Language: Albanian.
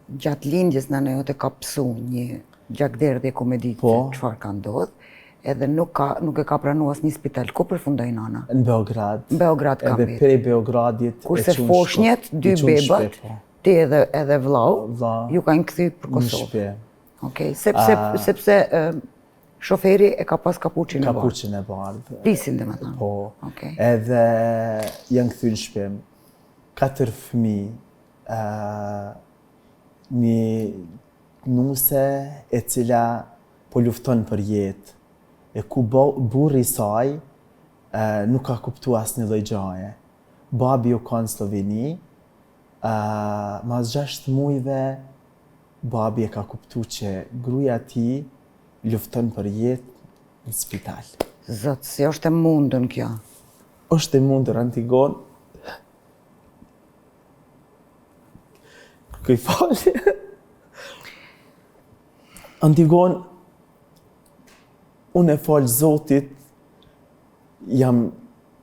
gjatë lindjes nëna jote ka pësu një gjakderdhje komedike, çfarë ka ndodhur, edhe nuk e ka pranuar asnjë spital. Ku përfundoi nana? Në Beograd. Në Beograd ka Edhe prej Beogradit kurse foshnjët, 2 bebat, ti edhe vllau, ju kanë kthy për Kosovë. Okej, sepse shoferi e ka pas kapuçin e bardhë. Kapuçin e bardhë. Pisin domethënë. Po. Edhe janë kthy në shtëpi. 4 fëmijë, një nuse e cila po lufton për jetë, e ku burri i saj nuk ka kuptuar asnjë lloj gjaje. Babi u ka në Sloveni, mas 6 muajve babi e ka kuptuar që gruaja e tij lufton për jetë në spital. Zot, si është e mundur kjo? Është e mundur, Antigon. Kërkoj falje. Antigon, unë e falë Zotit, jam